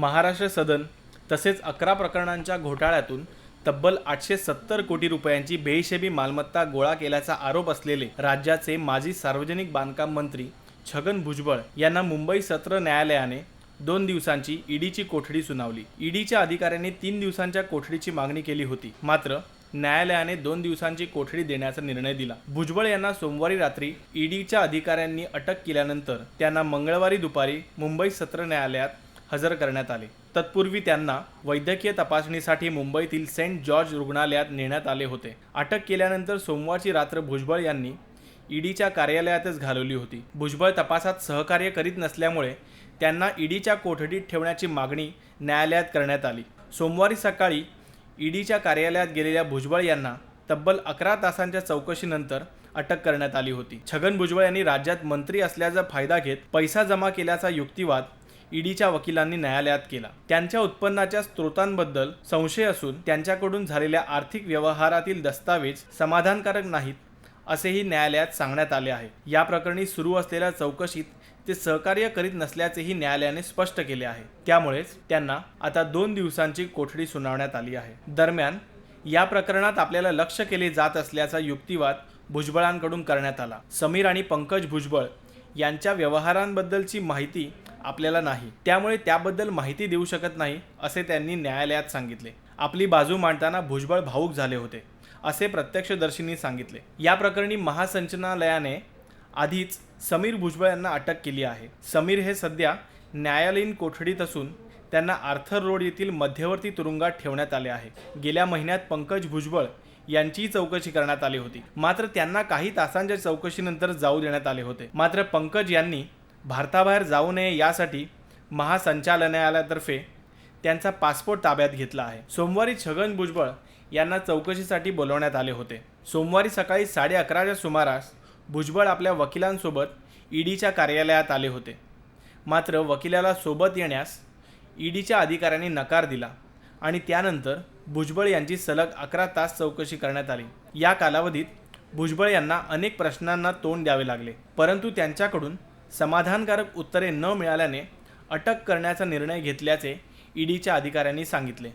महाराष्ट्र सदन तसेच 11 प्रकरणांच्या घोटाळ्यातून तब्बल 870 कोटी रुपयांची बेहिशेबी मालमत्ता गोळा केल्याचा आरोप असलेले राज्याचे माजी सार्वजनिक बांधकाम मंत्री छगन भुजबळ यांना मुंबई सत्र न्यायालयाने 2 दिवसांची ईडीची कोठडी सुनावली। ईडीच्या अधिकाऱ्यांनी 3 दिवसांच्या कोठडीची मागणी केली होती, मात्र न्यायालयाने 2 दिवसांची कोठडी देण्याचा निर्णय दिला। भुजबळ यांना सोमवारी रात्री ईडीच्या अधिकाऱ्यांनी अटक केल्यानंतर त्यांना मंगळवारी दुपारी मुंबई सत्र न्यायालयात हजर करण्यात आले। तत्पूर्वी त्यांना वैद्यकीय तपासणीसाठी मुंबईतील सेंट जॉर्ज रुग्णालयात नेण्यात आले होते। अटक केल्यानंतर सोमवारची रात्र भुजबळ यांनी ईडीच्या कार्यालयातच घालवली होती। भुजबळ तपासात सहकार्य करीत नसल्यामुळे त्यांना ईडीच्या कोठडीत ठेवण्याची मागणी न्यायालयात करण्यात आली। सोमवारी सकाळी ईडीच्या कार्यालयात गेलेल्या भुजबळ यांना तब्बल 11 तासांच्या चौकशीनंतर अटक करण्यात आली होती। छगन भुजबळ यांनी राज्यात मंत्री असल्याचा फायदा घेत पैसा जमा केल्याचा युक्तिवाद ईडीच्या वकिलांनी न्यायालयात केला। त्यांच्या उत्पन्नाच्या स्रोतांबद्दल संशय असून त्यांच्याकडून झालेल्या आर्थिक व्यवहारातील दस्तावेज समाधानकारक नाहीत असेही न्यायालयात सांगण्यात आले आहे। या प्रकरणी सुरू असलेल्या चौकशीत ते सहकार्य करीत नसल्याचेही न्यायालयाने स्पष्ट केले आहे। त्यामुळेच त्यांना आता 2 दिवसांची कोठडी सुनावण्यात आली आहे। दरम्यान या प्रकरणात आपल्याला लक्ष्य केले जात असल्याचा युक्तिवाद भुजबळांकडून करण्यात आला। समीर आणि पंकज भुजबळ यांच्या व्यवहारांबद्दलची माहिती आपल्याला नाही, त्यामुळे त्याबद्दल माहिती देऊ शकत नाही असे त्यांनी न्यायालयात सांगितले। आपली बाजू मांडताना भुजबळ भावूक झाले होते असे प्रत्यक्षदर्शींनी सांगितले। या प्रकरणी महासंचालनालयाने आधीच समीर भुजबळ यांना अटक केली आहे। समीर हे सध्या न्यायालयीन कोठडीत असून त्यांना आर्थर रोड येथील मध्यवर्ती तुरुंगात ठेवण्यात आले आहे। गेल्या महिन्यात पंकज भुजबळ यांची चौकशी करण्यात आली होती, मात्र त्यांना काही तासांच्या चौकशीनंतर जाऊ देण्यात आले होते। मात्र पंकज यांनी भारताबाहेर जाऊ नये यासाठी महासंचालनालयातर्फे त्यांचा पासपोर्ट ताब्यात घेतला आहे। सोमवारी छगन भुजबळ यांना चौकशीसाठी बोलवण्यात आले होते। सोमवारी सकाळी 11:30च्या सुमारास भुजबळ आपल्या वकिलांसोबत ईडीच्या कार्यालयात आले होते, मात्र वकिलाला सोबत येण्यास ईडीच्या अधिकाऱ्यांनी नकार दिला आणि त्यानंतर भुजबळ यांची सलग 11 तास चौकशी करण्यात आली। या कालावधीत भुजबळ यांना अनेक प्रश्नांना तोंड द्यावे लागले, परंतु त्यांच्याकडून समाधानकारक उत्तरे न मिळाल्याने अटक करण्याचा निर्णय घेतल्याचे ईडीच्या अधिकाऱ्यांनी सांगितले।